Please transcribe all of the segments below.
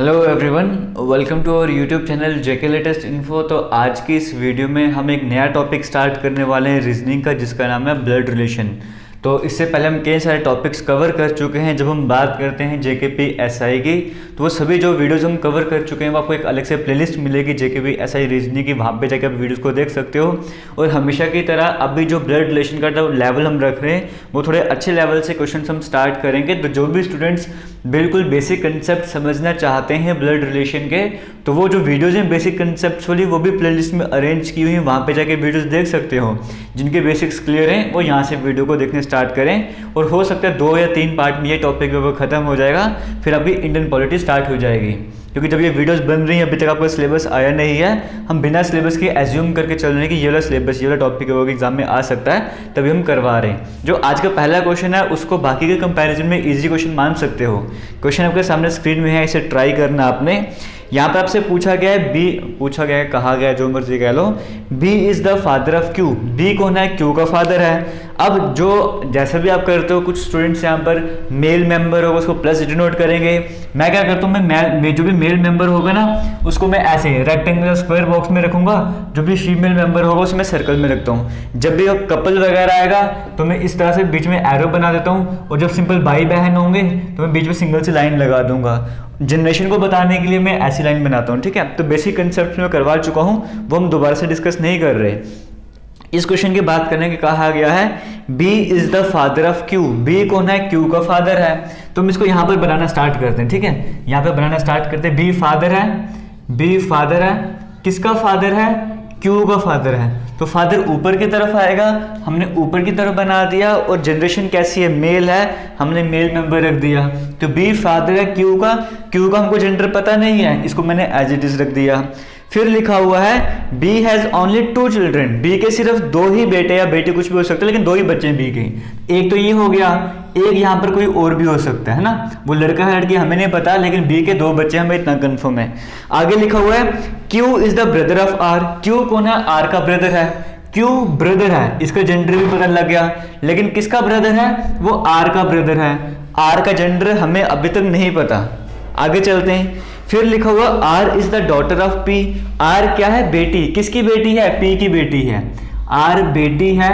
Hello everyone, welcome to our YouTube channel JK latest info. तो आज की इस वीडियो में हम एक नया टॉपिक स्टार्ट करने वाले हैं रीजनिंग का, जिसका नाम है ब्लड रिलेशन। तो इससे पहले हम कई सारे टॉपिक्स कवर कर चुके हैं। जब हम बात करते हैं जेकेपी एसआई की, तो वो सभी जो वीडियोस हम कवर कर चुके हैं वो आपको एक अलग से प्लेलिस्ट मिलेगी जेकेपी एसआई रीजनिंग की, वहाँ पे जाकर आप वीडियोस को देख सकते हो। और हमेशा की तरह अभी जो ब्लड रिलेशन का जो लेवल हम रख रहे हैं वो थोड़े अच्छे लेवल से क्वेश्चन हम स्टार्ट करेंगे। तो जो भी स्टूडेंट्स बिल्कुल बेसिक कंसेप्ट समझना चाहते हैं ब्लड रिलेशन के, तो वो जो वीडियोज़ हैं बेसिक कंसेप्ट वाली, वो भी प्लेलिस्ट में अरेंज की हुई हैं, वहाँ पे जाके वीडियोस देख सकते हो। जिनके बेसिक्स क्लियर हैं वो यहाँ से वीडियो को देखने स्टार्ट करें, और हो सकता है 2 या 3 पार्ट में ये टॉपिक वो खत्म हो जाएगा, फिर अभी इंडियन पॉलिटी स्टार्ट हो जाएगी। क्योंकि जब ये वीडियोस बन रही हैं अभी तक आपका सिलेबस आया नहीं है, हम बिना सिलेबस के एज्यूम करके चल रहे हैं कि ये वाला सिलेबस, ये वाला टॉपिक वो एग्जाम में आ सकता है, तभी हम करवा रहे हैं। जो आज का पहला क्वेश्चन है उसको बाकी के कंपैरिजन में इजी क्वेश्चन मान सकते हो। क्वेश्चन आपके सामने स्क्रीन में है, इसे ट्राई करना आपने। यहाँ पे आपसे पूछा गया है, कहा गया है, जो मर्जी कह लो, B is the father of Q. B कौन है? क्यू का फादर है। अब जो जैसा भी आप करते हो, कुछ स्टूडेंट्स यहाँ पर मेल मेंबर होगा उसको प्लस डिनोट करेंगे। मैं क्या करता हूँ, मैं जो भी मेल मेंबर होगा ना उसको मैं ऐसे रेक्टेंगुलर स्क्वायर बॉक्स में रखूंगा, जो भी फीमेल मेंबर होगा उसमें सर्कल में रखता हूँ। जब भी कपल वगैरह आएगा तो मैं इस तरह से बीच में एरो बना देता हूँ, और जब सिंपल भाई बहन होंगे तो मैं बीच में सिंगल से लाइन लगा दूंगा। जनरेशन को बताने के लिए मैं ऐसी लाइन बनाता हूँ, ठीक है। तो बेसिक कंसेप्ट में करवा चुका हूँ, वो हम दोबारा से डिस्कस नहीं कर रहे। इस क्वेश्चन की बात करने के कहा गया है B is the father of Q. B कौन है? क्यू का फादर है। तो हम इसको यहाँ पर बनाना स्टार्ट करते हैं, ठीक है। यहाँ पे बनाना स्टार्ट करते हैं। बी फादर है, बी फादर है, किसका फादर है? क्यू का फादर है। तो फादर ऊपर की तरफ आएगा, हमने ऊपर की तरफ बना दिया, और जनरेशन कैसी है? मेल है, हमने मेल मेंबर रख दिया। तो बी फादर है क्यू का। क्यू का हमको जेंडर पता नहीं है, इसको मैंने एज इट इज रख दिया। फिर लिखा हुआ है B has only 2 children. B के सिर्फ 2 ही बेटे या बेटे, कुछ भी हो सकता है, लेकिन 2 ही बच्चे हैं बी के। एक तो ये हो गया, एक यहाँ पर कोई और भी हो सकता है ना, वो लड़का है लड़की हमें नहीं पता, लेकिन बी के 2 बच्चे हमें इतना कंफर्म है। आगे लिखा हुआ है Q is the brother of R. Q कौन है? आर का ब्रदर है। क्यू ब्रदर है, इसका जेंडर भी पता लग गया, लेकिन किसका ब्रदर है? वो आर का ब्रदर है। आर का जेंडर हमें अभी तक नहीं पता। आगे चलते हैं। फिर लिखा हुआ R is the daughter of P. R क्या है? बेटी। किसकी बेटी है? पी की बेटी है। आर बेटी है,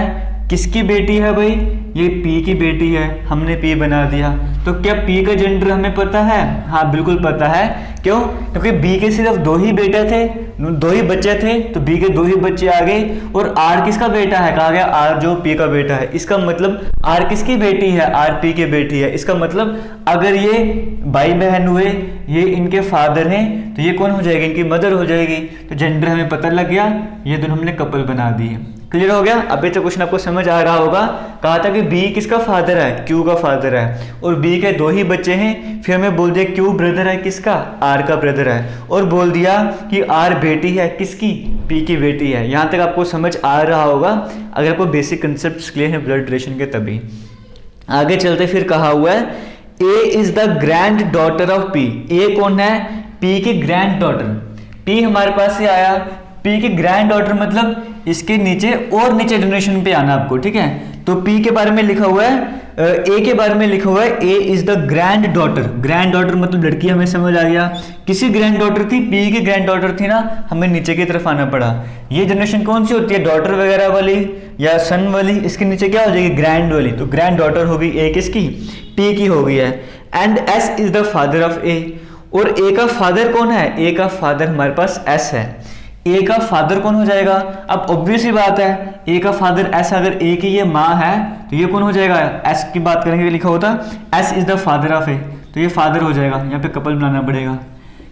किसकी बेटी है भाई? ये पी की बेटी है, हमने पी बना दिया। तो क्या पी का जेंडर हमें पता है? हाँ बिल्कुल पता है। क्यों? क्योंकि बी के सिर्फ 2 ही बेटे थे, 2 ही बच्चे थे, तो बी के 2 ही बच्चे आ गए। और आर किसका बेटा है? कहा गया आर जो पी का बेटा है। इसका मतलब आर किसकी बेटी है? आर पी की बेटी है। इसका मतलब अगर ये भाई बहन हुए, ये इनके फादर हैं, तो ये कौन हो जाएगी? इनकी मदर हो जाएगी। तो जेंडर हमें पता लग गया, ये दोनों हमने कपल बना दिए। क्लियर हो गया? अभी तक क्वेश्चन आपको समझ आ रहा होगा। कहा था कि बी किसका फादर है? क्यू का फादर है, और बी के 2 ही बच्चे हैं। फिर हमें बोल दिया क्यू ब्रदर है, किसका? आर का ब्रदर है, और बोल दिया कि आर बेटी है, किसकी? पी की बेटी है। यहां तक आपको समझ आ रहा होगा अगर आपको बेसिक कंसेप्ट क्लियर है ब्लड रिलेशन के, तभी। आगे चलते फिर कहा हुआ है A is the granddaughter of P. A कौन है? पी की ग्रैंड डॉटर। पी हमारे पास से आया, पी की ग्रैंड डॉटर मतलब इसके नीचे और नीचे जनरेशन पे आना आपको, ठीक है। तो पी के बारे में लिखा हुआ है, ए के बारे में लिखा हुआ है A is the granddaughter. Granddaughter मतलब लड़की, हमें समझ आ गया। किसी ग्रैंड डॉटर थी? पी की ग्रैंड डॉटर थी ना, हमें नीचे की तरफ आना पड़ा। ये जनरेशन कौन सी होती है? डॉटर वगैरह वाली या सन वाली। इसके नीचे क्या हो जाएगी? ग्रैंड वाली। तो ग्रैंड डॉटर होगी ए किसकी? पी की हो गई है। And S is the father of A. और ए का फादर कौन है? ए का फादर हमारे पास एस है। ए का फादर कौन हो जाएगा? अब ऑब्वियस ही बात है, ए का फादर एस, अगर ए की ये माँ है तो ये कौन हो जाएगा? एस की बात करेंगे, लिखा होता S is the father of A, तो ये फादर हो जाएगा। यहाँ पे कपल बनाना पड़ेगा,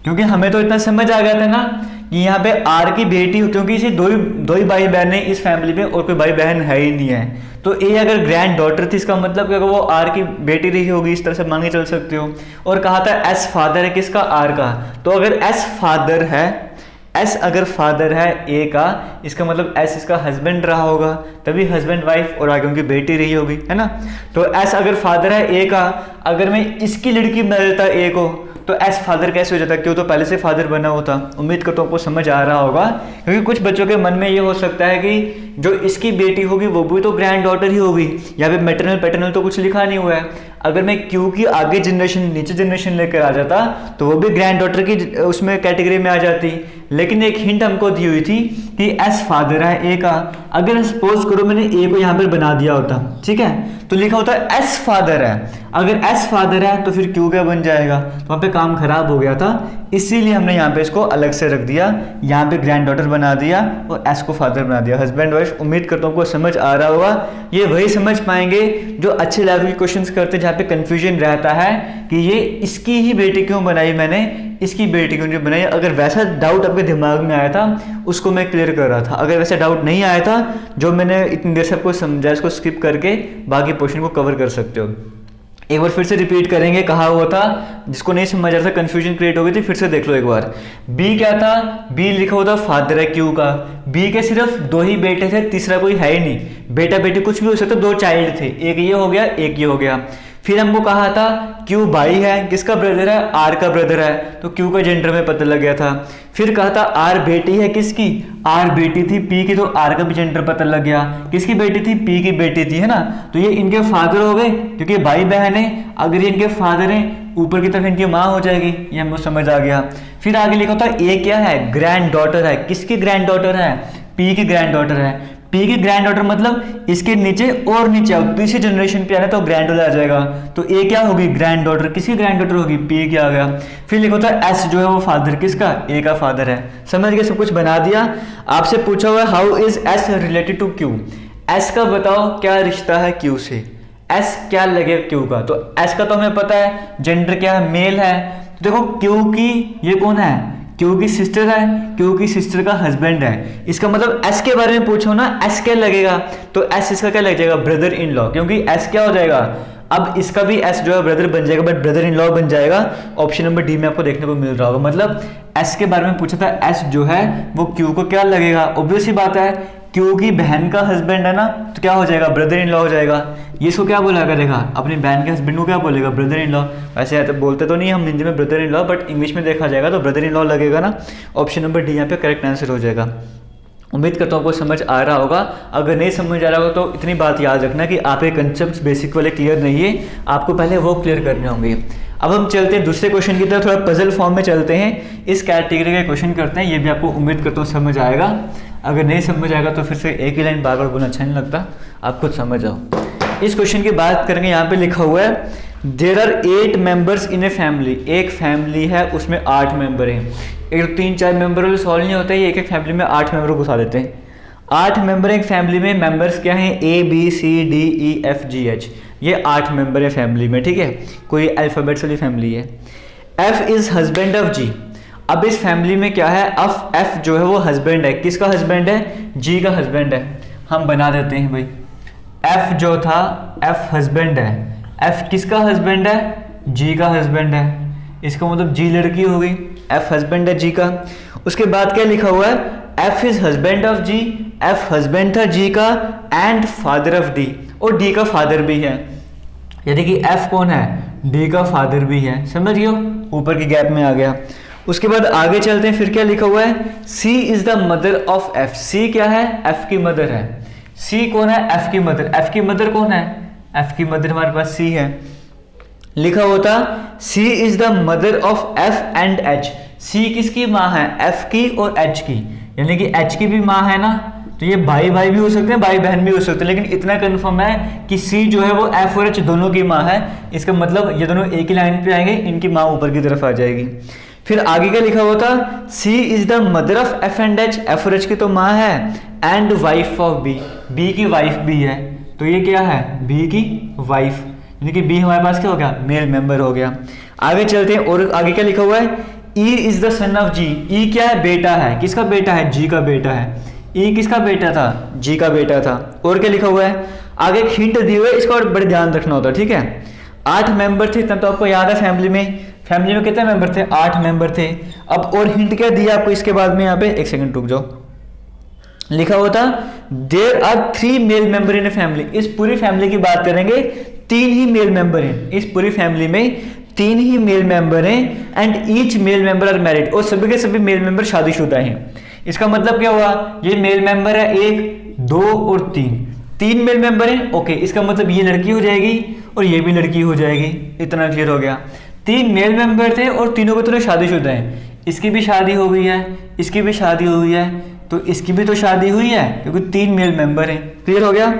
क्योंकि हमें तो इतना समझ आ गया था ना कि यहाँ पे आर की बेटी, क्योंकि इसे दो ही भाई बहन है इस फैमिली में, और कोई भाई बहन है ही नहीं है। तो ए अगर ग्रैंड डॉटर थी, इसका मतलब कि वो आर की बेटी रही होगी, इस तरह से मान के चल सकते हो। और कहा था एस फादर है किसका? आर का। तो अगर एस फादर है, एस अगर फादर है ए का, इसका मतलब एस इसका हस्बैंड रहा होगा, तभी हस्बैंड वाइफ, और आगे उनकी बेटी रही होगी, है ना। तो एस अगर फादर है ए का, अगर मैं इसकी लड़की बना देता ए को, तो एस फादर कैसे हो जाता? क्यों? तो पहले से फादर बना होता। उम्मीद करता हूँ आपको समझ आ रहा होगा, क्योंकि कुछ बच्चों के मन में ये हो सकता है कि जो इसकी बेटी होगी वो भी तो ग्रैंड डॉटर ही होगी, यहाँ पे मैटरनल पैटर्नल तो कुछ लिखा नहीं हुआ है। अगर मैं क्यू की आगे जनरेशन नीचे जनरेशन लेकर आ जाता तो वो भी ग्रैंड डॉटर की उसमें कैटेगरी में आ जाती। लेकिन एक हिंट हमको दी हुई थी कि एस फादर है ए का। अगर सपोज करो मैंने ए को यहाँ पर बना दिया होता, ठीक है, तो लिखा होता एस फादर है। अगर एस फादर है तो फिर क्यू क्या बन जाएगा, तो वहाँ पे काम खराब हो गया था, इसीलिए हमने यहाँ पे इसको अलग से रख दिया, यहाँ पे ग्रैंड डॉटर बना दिया और एस को फादर बना दिया। हस्बैंड वाइफ, उम्मीद करता हूँ आपको समझ आ रहा होगा। ये वही समझ पाएंगे जो अच्छे लेवल के क्वेश्चंस करते हैं, जहाँ पे कंफ्यूजन रहता है कि ये इसकी ही बेटी क्यों बनाई मैंने, इसकी बेटी क्यों नहीं बनाई। अगर वैसा डाउट आपके दिमाग में आया था उसको मैं क्लियर कर रहा था। अगर वैसा डाउट नहीं आया था जो मैंने इतनी देर से आपको समझाया, इसको स्किप करके बाकी पोर्शन को कवर कर सकते हो। एक बार फिर से रिपीट करेंगे, कहा हुआ था, जिसको नहीं समझ आ रहा था, कंफ्यूजन क्रिएट हो गई थी, फिर से देख लो एक बार। बी क्या था, बी लिखा हुआ था फादर है क्यू का। बी के सिर्फ 2 ही बेटे थे, तीसरा कोई है ही नहीं। बेटा बेटी कुछ भी हो सकता, 2 चाइल्ड थे, एक ये हो गया एक ये हो गया। फिर हमको कहा था क्यू भाई है, किसका ब्रदर है, आर का ब्रदर है, तो क्यू का जेंडर में पता लग गया था। फिर कहा था आर बेटी है, किसकी, आर बेटी थी पी की, तो आर का भी जेंडर पता लग गया। किसकी बेटी थी, पी की बेटी थी, है ना। तो ये इनके फादर हो गए क्योंकि भाई बहन है। अगर ये इनके फादर हैं, ऊपर की तरफ इनकी माँ हो जाएगी, ये हमको समझ आ गया। फिर आगे लिखा था ए क्या है, ग्रैंड डॉटर है। किसकी ग्रैंड डॉटर है, पी की ग्रैंड डॉटर है। पी की ग्रैंड डॉटर मतलब इसके नीचे और नीचे आओ, तीसरी जनरेशन पे आना तो ग्रैंड डॉटर आ जाएगा। तो ए क्या होगी, ग्रैंड डॉटर। किसकी ग्रैंड डॉटर होगी, पी की आ गया। फिर लिखो था एस जो है वो फादर, किसका, ए का फादर है। समझ गए, सब कुछ बना दिया। आपसे पूछा हुआ how is S related to Q, S का बताओ क्या रिश्ता है क्यू से, एस क्या लगे क्यू का। तो एस का तो हमें पता है, जेंडर क्या है, मेल है। तो देखो क्यू की ये कौन है, क्यू की सिस्टर है, क्यू की सिस्टर का हस्बैंड है। इसका मतलब एस के बारे में पूछो ना, एस क्या लगेगा, तो एस इसका क्या लग जाएगा, ब्रदर इन लॉ, क्योंकि एस क्या हो जाएगा, अब इसका भी एस जो है ब्रदर बन जाएगा, बट ब्रदर इन लॉ बन जाएगा। ऑप्शन नंबर डी में आपको देखने को मिल रहा होगा। मतलब एस के बारे में पूछा था, एस जो है वो क्यू को क्या लगेगा, ऑब्वियस ही बात है, क्यू की बहन का हस्बैंड है ना, तो क्या हो जाएगा, ब्रदर इन लॉ हो जाएगा। ये इसको क्या बोला करेगा, अपनी बहन के हस्बैंड को क्या बोलेगा, ब्रदर इन लॉ। वैसे तो बोलते तो नहीं हम हिंदी में brother in law, but English में देखा जाएगा तो ब्रदर इन लॉ लगेगा ना। ऑप्शन नंबर डी यहाँ पे करेक्ट आंसर हो जाएगा। उम्मीद करता हूँ आपको समझ आ रहा होगा। अगर नहीं समझ आ रहा होगा तो इतनी बात याद रखना कि आपके कंसेप्ट बेसिक वाले क्लियर नहीं है, आपको पहले वो क्लियर करने होंगे। अब हम चलते हैं दूसरे क्वेश्चन की तरफ, थोड़ा पजल फॉर्म में चलते हैं। इस कैटेगरी के क्वेश्चन करते हैं, ये भी आपको उम्मीद करता हूँ समझ आएगा। अगर नहीं समझ आएगा तो फिर से एक ही लाइन बार बार बोलना अच्छा नहीं लगता, आप खुद समझ जाओ। इस क्वेश्चन की बात करेंगे, यहाँ पे लिखा हुआ है there are 8 members in a family. एक फैमिली है उसमें 8 मेंबर हैं। एक 3-4 मेंबर वाले सॉल्व नहीं होता है, एक एक फैमिली में 8 मेंबर घुसा देते हैं। 8 मेंबर एक फैमिली में, मेंबर्स क्या हैं, A B C D E F G H, ये 8 मेंबर है फैमिली में, ठीक है, कोई अल्फाबेट्स वाली फैमिली है। एफ इज हस्बैंड ऑफ जी। अब इस फैमिली में क्या है, एफ जो है वो हस्बैंड है। किसका हस्बैंड है, जी का हस्बैंड है। हम बना देते हैं भाई, एफ जो था एफ हस्बैंड है। एफ किसका हस्बैंड है, जी का हस्बैंड है। इसका मतलब जी लड़की हो गई, एफ हस्बैंड है जी का। उसके बाद क्या लिखा हुआ है, F is husband of G, F husband था जी का, एंड फादर ऑफ डी, और डी का फादर भी है। यानी कि एफ कौन है, डी का फादर भी है। समझ गए, ऊपर की गैप में आ गया। उसके बाद आगे चलते हैं, फिर क्या लिखा हुआ है, C is the mother of F. C क्या है, एफ की मदर है। सी कौन है, एफ की मदर। एफ की मदर कौन है, एफ की मदर हमारे पास सी है। लिखा होता C is the mother of F and H. C किसकी माँ है, एफ की और एच की, यानी कि एच की भी माँ है ना, तो ये भाई भाई भी हो सकते हैं, भाई बहन भी हो सकते हैं, लेकिन इतना कंफर्म है कि सी जो है वो एफ और एच दोनों की माँ है। इसका मतलब ये दोनों एक ही लाइन पे आएंगे, इनकी माँ ऊपर की तरफ आ जाएगी। फिर आगे क्या लिखा हुआ था, C is the mother of F and H. F और एच की तो माँ है, and wife of B, B की वाइफ भी है। तो ये क्या है, बी की वाइफ, यानी कि बी हमारे पास क्या हो गया, मेल मेंबर हो गया। आगे चलते हैं, और आगे क्या लिखा हुआ है, E is the son of G. E क्या है, बेटा है। किसका बेटा है, जी का बेटा है। ई किसका बेटा था, जी का बेटा था। और क्या लिखा हुआ है, आगे एक हिंट दी हुई है, इसका और बड़े ध्यान रखना होता है, ठीक है। 8 मेंबर थे, तब तो आपको याद है फैमिली में कितने मेंबर थे, 8 मेंबर थे। अब और हिंट क्या दिया आपको इसके बाद में, यहाँ पे एक सेकंड रुक जाओ, लिखा हुआ था there are 3 male member in a family. इस पूरी फैमिली की बात करेंगे, 3 ही मेल मेंबर हैं। इस पूरी फैमिली में 3 ही मेल मेंबर हैं, and each male member are married, और सभी के सभी मेल मेंबर शादीशुदा हैं। इसका मतलब क्या हुआ, ये मेल मेंबर है 1, 2 और 3 मेल मेंबर हैं। ओके, इसका मतलब ये लड़की हो जाएगी और ये भी लड़की हो जाएगी। इतना क्लियर हो गया। 3 मेल मेंबर थे और तीनों के तीनों शादीशुदा हैं। इसकी भी शादी हो गई है, इसकी भी शादी हुई है, तो इसकी भी तो शादी हुई है क्योंकि 3 मेल मेंबर हैं। क्लियर हो गया।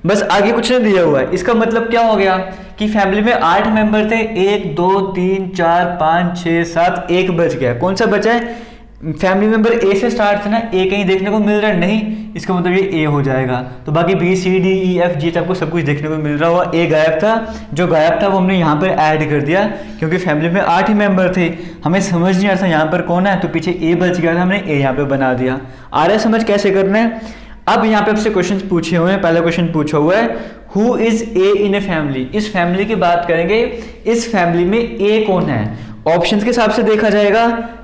बस आगे कुछ नहीं दिया हुआ है। इसका मतलब क्या हो गया कि फैमिली में 8 मेंबर थे, 1 2 3 4 5 6 7, 1 बच गया। कौन सा बचा है? फैमिली मेंबर ए से स्टार्ट था ना, ए कहीं देखने को मिल रहा है नहीं, इसका मतलब ये ए हो जाएगा। तो बाकी B C D E F G आपको सब कुछ देखने को मिल रहा हुआ। ए गायब था, जो गायब था वो हमने यहाँ पर ऐड कर दिया क्योंकि फैमिली में 8 ही मेंबर थे, हमें समझ नहीं आ रहा था यहाँ पर कौन है, तो पीछे ए बच गया था, हमने ए यहाँ पे बना दिया। आ रहा है समझ कैसे करना है? अब यहाँ पे आपसे क्वेश्चन पूछे हुए हैं। पहला क्वेश्चन पूछा हुआ है who is a in a family. इस फैमिली की बात करेंगे, इस फैमिली में ए कौन है? ऑप्शंस के हिसाब से देखा जाएगा,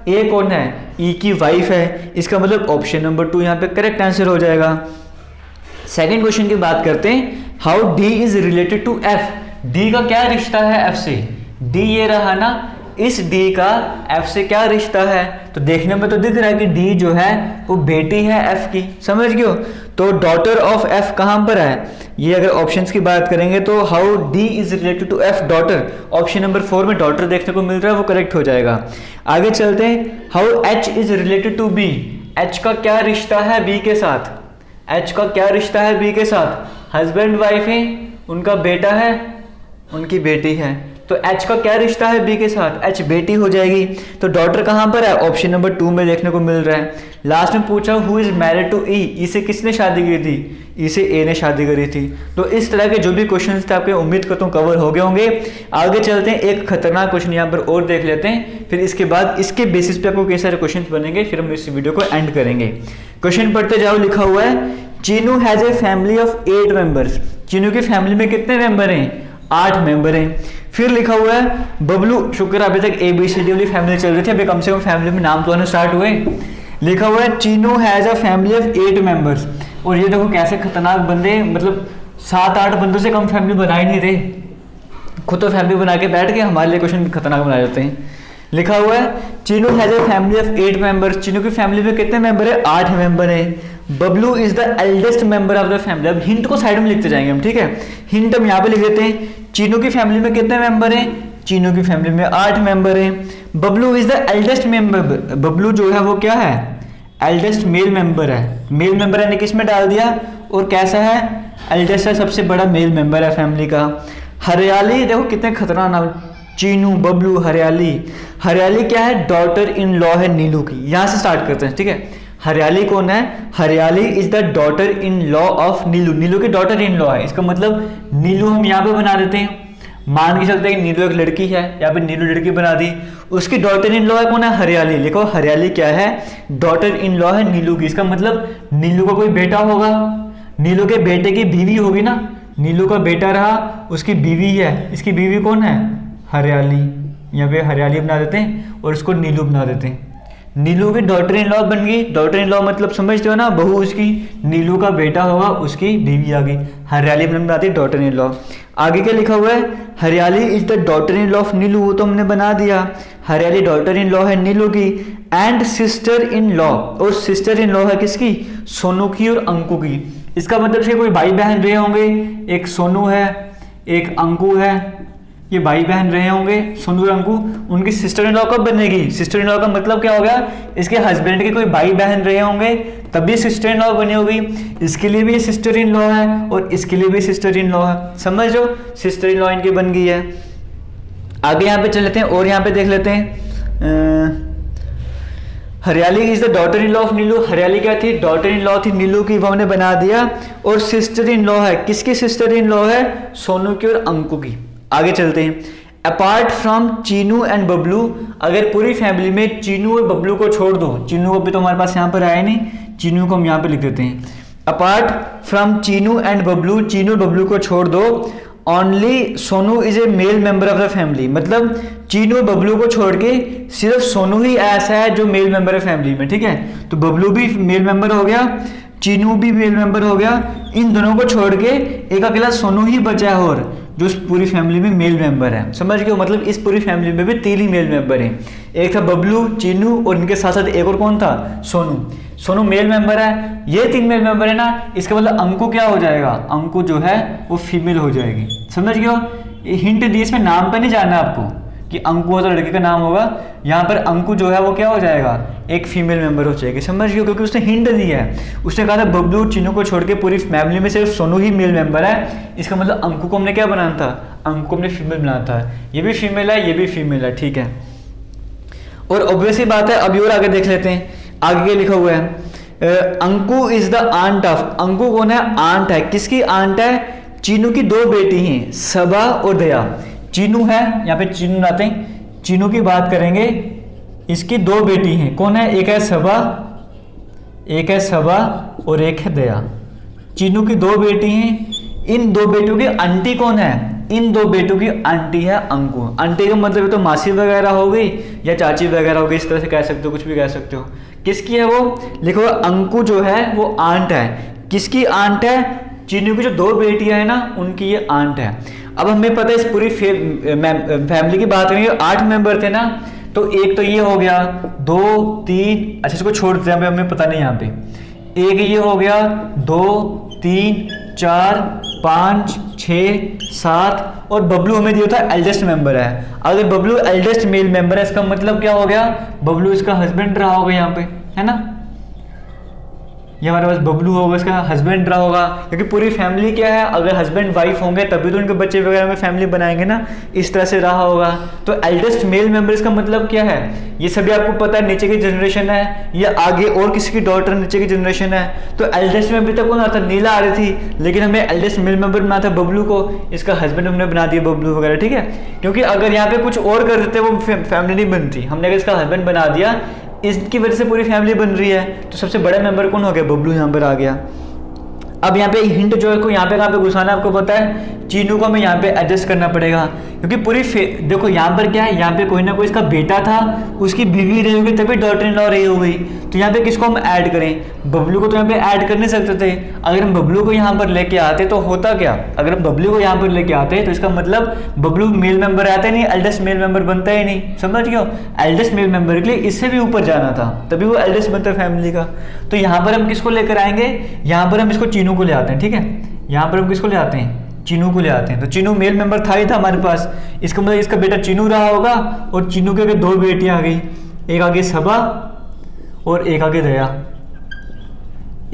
ए कौन है? ई की वाइफ है। इसका मतलब ऑप्शन नंबर 2 यहाँ पे करेक्ट आंसर हो जाएगा। सेकंड क्वेश्चन की बात करते हैं, how D is related to F. D का क्या रिश्ता है एफ से? डी ये रहा ना, इस डी का एफ से क्या रिश्ता है? तो देखने में तो दिख रहा है कि डी जो है वो बेटी है एफ की, समझ गए हो? तो डॉटर ऑफ एफ कहां पर है? ये अगर ऑप्शंस की बात करेंगे तो how D is related to F daughter, option number 4 में डॉटर देखने को मिल रहा है, वो करेक्ट हो जाएगा। आगे चलते हैं, how H is related to B. H का क्या रिश्ता है बी के साथ? एच का क्या रिश्ता है बी के साथ? हस्बैंड वाइफ है, उनका बेटा है, उनकी बेटी है। तो एच का क्या रिश्ता है बी के साथ? एच बेटी हो जाएगी। तो डॉटर कहां पर है? ऑप्शन नंबर 2 में देखने को मिल रहा है। लास्ट में पूछा हु इज मैरिड टू ई। ई से किसने शादी की थी? ई से ए ने शादी करी थी। तो इस तरह के जो भी क्वेश्चंस थे आपके उम्मीद करता हूं कवर हो गए होंगे। आगे चलते हैं, एक खतरनाक क्वेश्चन यहाँ पर और देख लेते हैं, फिर इसके बाद इसके बेसिस पे आपको कई सारे क्वेश्चन बनेंगे, फिर हम इस वीडियो को एंड करेंगे। क्वेश्चन पढ़ते जाओ। लिखा हुआ है Chinu has a family of 8 members. Chinu की फैमिली में कितने मेंबर हैं? 8 मेंबर हैं। फिर लिखा हुआ है बबलू, शुक्र अभी तक ए बी सी डी वाली फैमिली चल रही थी, अभी कम से कम फैमिली में नाम तो आने स्टार्ट हुए। लिखा हुआ है Chinu has a family of 8 members. और ये देखो कैसे खतरनाक बंदे, मतलब 7-8 बंदों से कम फैमिली बना ही नहीं रहे, खुद तो फैमिली बना के बैठ के हमारे लिए क्वेश्चन खतरनाक बना जाते हैं। लिखा हुआ है Chinu has a family of 8 members. Chinu की फैमिली में कितने मेंबर है? 8 मेंबर है। Bablu is the eldest member of the family. अब हिंट को साइड में लिखते जाएंगे हम, ठीक है? हिंट हम यहाँ पे लिख देते हैं, चीनू की फैमिली में कितने मेंबर हैं? चीनू की फैमिली में 8 मेंबर हैं। Bablu is the eldest member. Bablu जो है वो क्या है? एल्डेस्ट मेल मेंबर है। मेल मेंबर है ने किस में डाल दिया, और कैसा है? एल्डेस्ट है, सबसे बड़ा मेल मेंबर है फैमिली का। हरियाली, देखो कितने खतरनाक नाम, चीनू, बबलू, हरियाली। हरियाली क्या है? डॉटर इन लॉ है नीलू की। यहां से स्टार्ट करते हैं, ठीक है? हरियाली कौन है? Hariyali is the daughter in law of Neelu. Neelu की डॉटर इन लॉ है, इसका मतलब नीलू हम यहाँ पे बना देते हैं, मान के चलते हैं नीलू एक लड़की है, या फिर नीलू लड़की बना दी, उसकी डॉटर इन लॉ है कौन है? हरियाली। लिखो हरियाली क्या है? डॉटर इन लॉ है नीलू की। इसका मतलब नीलू का कोई बेटा होगा, नीलू के बेटे की बीवी होगी ना, नीलू का बेटा रहा, उसकी बीवी है, इसकी बीवी कौन है? हरियाली। यहाँ पे हरियाली बना देते हैं और इसको नीलू बना देते हैं। नीलू की डॉटर इन लॉ बन गई। डॉटर इन लॉ मतलब समझते हो ना, बहू उसकी, नीलू का बेटा होगा, उसकी बीवी आ गई, हरियाली बनाती डॉटर इन लॉ। आगे क्या लिखा हुआ है? Hariyali is the daughter in law of Neelu, वो तो हमने बना दिया। हरियाली डॉटर इन लॉ है नीलू की। एंड सिस्टर इन लॉ, और सिस्टर इन लॉ है किसकी? सोनू की और अंकु की। इसका मतलब से कोई भाई बहन रहे होंगे, एक सोनू है, एक अंकु है, ये भाई बहन रहे होंगे सोनू और अंकु। उनकी सिस्टर इन लॉ कब बनेगी? सिस्टर इन लॉ का मतलब क्या हो गया? इसके हस्बैंड के कोई भाई बहन रहे होंगे तभी सिस्टर इन लॉ बनी होगी। इसके लिए भी सिस्टर इन लॉ है और इसके लिए भी सिस्टर इन लॉ है, समझ लो, सिस्टर इन लॉ इनकी बन गई है। आगे यहाँ पे चल लेते हैं और यहाँ पे देख लेते हैं, Hariyali is the daughter in law of Neelu. Hariyali क्या थी? डॉटर इन लॉ थी नीलू की, वो हमने बना दिया। और सिस्टर इन लॉ है, किसकी सिस्टर इन लॉ है? सोनू की और अंकु की। आगे चलते हैं, apart from Chinu and Bablu, अगर पूरी फैमिली में चीनू और बबलू को छोड़ दो, चीनू अभी तो हमारे पास यहाँ पर आया नहीं, चीनू को हम यहाँ पे लिख देते हैं, apart from Chinu and Bablu, Chinu और बबलू को छोड़ दो, only Sonu is a male member of the family. मतलब चीनू और बबलू को छोड़ के सिर्फ सोनू ही ऐसा है जो मेल मेंबर है फैमिली में, ठीक है? तो बबलू भी मेल मेंबर हो गया, चीनू भी मेल मेंबर हो गया, इन दोनों को छोड़ के एक अकेला सोनू ही बचा है और जो इस पूरी फैमिली में मेल मेंबर है, समझ गए? मतलब इस पूरी फैमिली में भी 3 ही मेल मेंबर हैं, एक था बबलू, चीनू और इनके साथ साथ एक और कौन था? सोनू। सोनू मेल मेंबर है, ये 3 मेल मेंबर है ना, इसका मतलब अंकु क्या हो जाएगा? अंकु जो है वो फीमेल हो जाएगी, समझ गए? हिंट दी, इसमें नाम पे नहीं जानना आपको कि अंकु हो तो लड़के का नाम होगा। यहाँ पर अंकु जो है वो क्या हो जाएगा, एक फीमेल मेंबर हो जाएगी, समझ गए, क्योंकि उसने हिंट दिया है। उसने कहा था बबलू चीनू को छोड़ के पूरी फैमिली में सिर्फ सोनू ही मेल मेंबर है, इसका मतलब अंकु को हमने क्या बनाना था, अंकु को हमने फीमेल बनाना था। ये भी फीमेल है, ये भी फीमेल है, ठीक है। और ऑब्वियसली बात है, अभी और आगे देख लेते हैं, आगे क्या लिखा हुआ है, Anku is the aunt of, Anku कौन है, आंट है, किसकी आंट है, चीनू की दो बेटी हैं, सबा और दया। चीनू है, यहाँ पे चीनू लाते हैं, चीनू की बात करेंगे, इसकी दो बेटी हैं, कौन है, एक है सबा और एक है दया। चीनू की दो बेटी हैं, इन दो बेटियों की आंटी कौन है, इन दो बेटों की आंटी है अंकु। आंटी का मतलब तो मासी वगैरह हो गई या चाची वगैरह हो गई, इस तरह से कह सकते हो, कुछ भी कह सकते हो। किसकी है वो, लिखो अंकु जो है वो आंट है, किसकी आंट है, चीनू की जो दो बेटियां हैं ना उनकी ये आंट है। अब हमें पता है इस पूरी फैमिली की बात करेंगे, 8 मेंबर थे ना, तो एक तो ये हो गया, 2 3, अच्छा इसको छोड़ देते हैं, हमें पता नहीं यहाँ पे, एक ये हो गया, 2 3 4 5 6 7 और बबलू हमें दिया था एल्डेस्ट मेंबर है। अगर बबलू एल्डेस्ट मेल मेंबर है, इसका मतलब क्या हो गया, बबलू इसका हस्बैंड रहा होगा यहाँ पे, है ना, ये हमारे पास बबलू होगा, इसका हस्बैंड रहा होगा, क्योंकि पूरी फैमिली क्या है, अगर हस्बैंड वाइफ होंगे तभी तो उनके बच्चे वगैरह में फैमिली बनाएंगे ना, इस तरह से रहा होगा। तो एल्डेस्ट मेल मेंबर इसका मतलब क्या है, ये सभी आपको पता है, नीचे की जनरेशन है, ये आगे और किसी की डॉटर नीचे की जनरेशन है। तो एल्डेस्ट में अभी तक कौन आता, नीला आ रही थी, लेकिन हमें एल्डेस्ट मेल मेंबर बनाना था बबलू को, इसका हस्बैंड हमने बना दिया बबलू वगैरह, ठीक है। क्योंकि अगर यहाँ पे कुछ और कर देते वो फैमिली नहीं बनती, हमने अगर इसका हस्बैंड बना दिया, इसकी वजह से पूरी फैमिली बन रही है, तो सबसे बड़ा मेंबर कौन हो गया, बबलू यहाँ पर आ गया। अब यहाँ पे हिंट जो है को यहाँ पे कहाँ पे घुसाना आपको पता है, चीनू को हमें यहाँ पे एडजस्ट करना पड़ेगा, क्योंकि पूरी देखो यहाँ पर क्या है, यहाँ पे कोई ना कोई इसका बेटा था, उसकी बीवी रही होगी, तभी डॉटर इन लॉ रही होगी। तो यहाँ पे किसको हम ऐड करें, बबलू को तो यहाँ पे ऐड कर नहीं सकते थे। अगर हम बबलू को यहाँ पर लेके आते तो होता क्या, अगर हम बबलू को यहाँ पर लेके आते तो इसका मतलब बबलू मेल मेंबर आता ही नहीं, एल्डेस्ट मेल मेंबर बनता ही नहीं, समझ गए। एल्डेस्ट मेल मेंबर के लिए इससे भी ऊपर जाना था, तभी वो एल्डेस्ट बनता है फैमिली का। तो यहाँ पर हम किसको लेकर आएंगे, यहाँ पर हम इसको चीनू को ले आते हैं, ठीक है। यहाँ पर हम किसको ले आते हैं, चीनू को ले आते हैं। तो चीनू मेल मेंबर था ही था हमारे पास, इसका मतलब इसका बेटा चीनू रहा होगा, और चीनू के दो बेटियां आ गई, एक आगे सबा और एक आगे दया।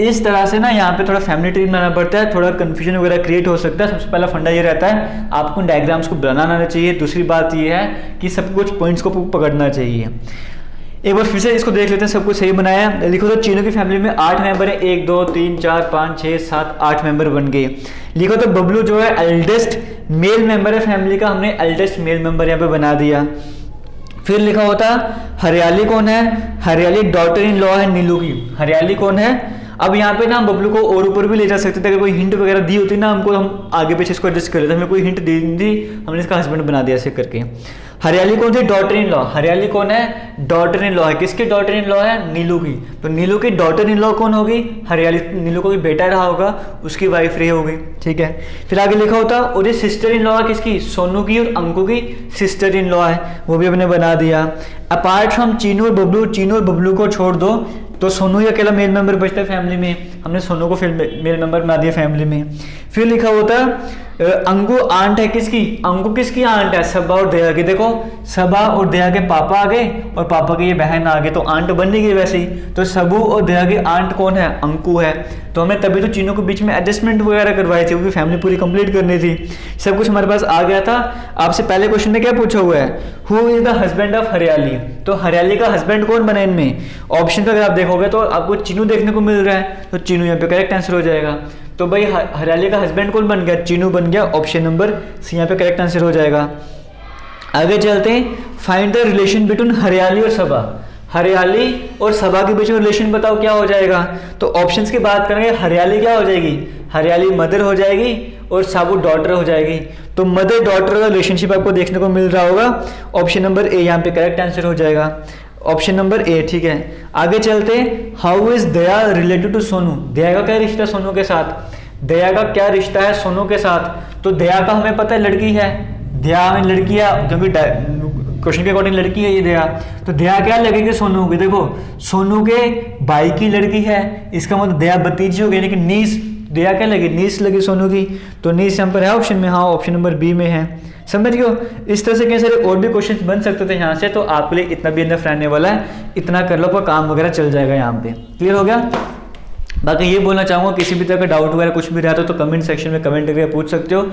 इस तरह से ना यहाँ पे थोड़ा फैमिली ट्री बनाना पड़ता है, थोड़ा कंफ्यूजन वगैरह क्रिएट हो सकता है। सबसे पहला फंडा ये रहता है, आपको डायग्राम्स को बनाना आना चाहिए। दूसरी बात ये है कि सब कुछ पॉइंट्स को पकड़ना चाहिए। एक बार फिर से इसको देख लेते हैं, सब कुछ सही बनाया। लिखो तो चीनू की फैमिली में 8 मेंबर है, 1 2 3 4 5 6 7 8 मेंबर बन गए। लिखो तो बबलू जो है एल्डेस्ट मेल मेंबर है फैमिली का, हमने एल्डेस्ट मेल मेंबर यहाँ पे बना दिया। फिर लिखा होता हरियाली कौन है, हरियाली डॉटर इन लॉ है नीलू की। हरियाली कौन है, अब यहाँ पे ना हम बबलू को और ऊपर भी ले जा सकते थे, अगर कोई हिंट वगैरह दी होती ना हमको, हम आगे पीछे इसको एडजस्ट कर लेते। हमें कोई हिंट दी, हमने इसका हस्बैंड बना दिया ऐसे करके। हरियाली कौन थी, डॉटर इन लॉ। हरियाली कौन है, डॉटर इन लॉ है। किसकी डॉटर इन लॉ है, नीलू की। तो नीलू की डॉटर इन लॉ कौन होगी, हरियाली। नीलू को भी बेटा रहा होगा, उसकी वाइफ रही होगी, ठीक है। फिर आगे लिखा होता और ये सिस्टर इन लॉ है किसकी, सोनू की और अंकु की सिस्टर इन लॉ है, वो भी हमने बना दिया। अपार्ट फ्रॉम चीनू और बबलू, चीनू और बबलू को छोड़ दो तो सोनू ही अकेला मेल मेंबर बचता है फैमिली में, हमने सोनू को मेल मेंबर बना दिया फैमिली में। फिर लिखा होता अंकु आंट है किसकी, अंकु किसकी आंट है, सबा और दया की। देखो सबा और दया के पापा आ गए और पापा की ये बहन आ गए, तो आंट बन नहीं गई वैसे ही। तो सबू और दया की आंट कौन है, अंकु है। तो हमें तभी तो चीनों के बीच में एडजस्टमेंट वगैरह करवाई थी, क्योंकि फैमिली पूरी कंप्लीट करनी थी। सब कुछ हमारे पास आ गया था। आपसे पहले क्वेश्चन में क्या पूछा हुआ है, who is the husband of हरियाली। तो हरियाली का हस्बैंड कौन बना इनमें, ऑप्शन का अगर आप देखोगे तो आपको चीनू देखने को मिल रहा है, तो चीनू यहाँ पे करेक्ट आंसर हो जाएगा। तो भाई हरियाली का हस्बैंड कौन बन गया, चीनू बन गया, ऑप्शन नंबर सी यहाँ पे करेक्ट आंसर हो जाएगा। आगे चलते हैं, फाइंड द रिलेशन बिटवीन हरियाली और सबा। हरियाली और सबा के बीच में रिलेशन बताओ क्या हो जाएगा। तो ऑप्शंस की बात करेंगे, हरियाली क्या हो जाएगी, हरियाली मदर हो जाएगी और साबू डॉटर हो जाएगी। तो मदर डॉटर का रिलेशनशिप आपको देखने को मिल रहा होगा, ऑप्शन नंबर ए यहाँ पे करेक्ट आंसर हो जाएगा, ऑप्शन नंबर ए, ठीक है। आगे चलते हैं, how is Daya related to Sonu. Daya का क्या रिश्ता सोनू के साथ, दया का क्या रिश्ता है सोनू के साथ। तो दया का हमें पता है लड़की है, दया में लड़की है, क्योंकि क्वेश्चन के अकॉर्डिंग लड़की है ये दया। तो दया क्या लगेगी सोनू की, देखो सोनू के भाई की लड़की है, इसका मतलब दया भतीजी हो गई, लेकिन नीस दया क्या लगी, नीस लगी सोनू की। तो नीस यहाँ पर है ऑप्शन में, हाँ ऑप्शन नंबर बी में है। समझ गए हो। इस तरह से कई सारे और भी क्वेश्चन बन सकते थे यहाँ से, तो आपके लिए इतना भी अंदर रहने वाला है, इतना कर लो, आपका काम वगैरह चल जाएगा यहाँ पे। क्लियर हो गया। बाकी ये बोलना चाहूँगा, किसी भी तरह का डाउट वगैरह कुछ भी रहता हो तो कमेंट सेक्शन में कमेंट करके पूछ सकते हो।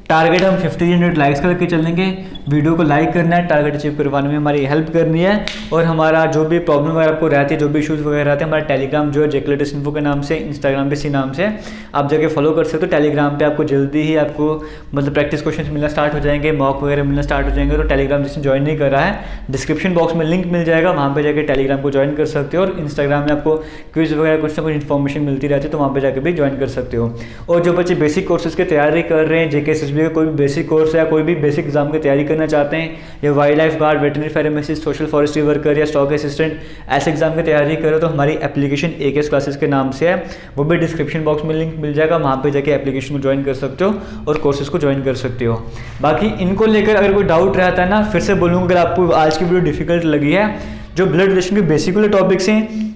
टारगेट हम 50 लाइक्स करके चलेंगे, वीडियो को लाइक करना है, टारगेट अचीव करवाने में हमारी हेल्प करनी है। और हमारा जो भी प्रॉब्लम वगैरह आपको रहती है, जो भी इशूज़ वगैरह रहते हैं, हमारा टेलीग्राम जो है जेके लेटेस्ट इन्फो के नाम से, इंस्टाग्राम पे इसी नाम से आप जाके फॉलो कर सकते हो। टेलीग्राम पे आपको जल्दी ही आपको मतलब प्रैक्टिस क्वेश्चन मिलना स्टार्ट हो जाएंगे, मॉक वगैरह मिलना स्टार्ट हो जाएंगे। तो टेलीग्राम जिसने ज्वाइन नहीं कर रहा है, डिस्क्रिप्शन बॉक्स में लिंक मिल जाएगा, वहाँ पर जाकर टेलीग्राम को ज्वाइन कर सकते हो। और इंस्टाग्राम में आपको क्विज वगैरह कुछ ना कुछ इन्फॉर्मेशन मिलती रहती है, तो वहाँ पर जाकर भी ज्वाइन कर सकते हो। और जो बच्चे बेसिक कोर्सेज की तैयारी कर रहे हैं, जेके एसएसबी का कोई भी बेसिक कोर्स या कोई भी बेसिक एग्जाम की तैयारी करना चाहते हैं, या wild life guard, veterinary pharmacist, social forestry worker या स्टॉक असिस्टेंट ऐसे एग्जाम की तैयारी करो, तो हमारी एप्लीकेशन AKS क्लासेस के नाम से है, वो भी डिस्क्रिप्शन बॉक्स में लिंक मिल जाएगा, वहाँ पे जाके एप्लीकेशन को ज्वाइन कर सकते हो और कोर्सेज को ज्वाइन कर सकते हो। बाकी इनको लेकर अगर कोई डाउट रहता है ना, फिर से बोलूँगा, अगर आपको आज की वीडियो डिफिकल्ट लगी है, जो ब्लड रिलेशन के बेसिक वाले टॉपिक्स हैं,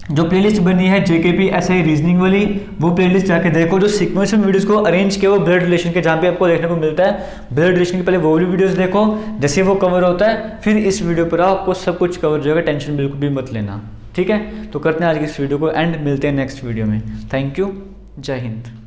जो प्लेलिस्ट बनी है JKP SI रीजनिंग वाली, वो प्लेलिस्ट जाके देखो। जो सीक्वेंस में वीडियोस को अरेंज किया वो ब्लड रिलेशन के, जहाँ पे आपको देखने को मिलता है ब्लड रिलेशन के, पहले वो वाली वीडियोस देखो, जैसे वो कवर होता है फिर इस वीडियो पर आपको सब कुछ कवर हो जाएगा, टेंशन बिल्कुल भी मत लेना। ठीक है, तो करते हैं आज की इस वीडियो को एंड, मिलते हैं नेक्स्ट वीडियो में। थैंक यू, जय हिंद।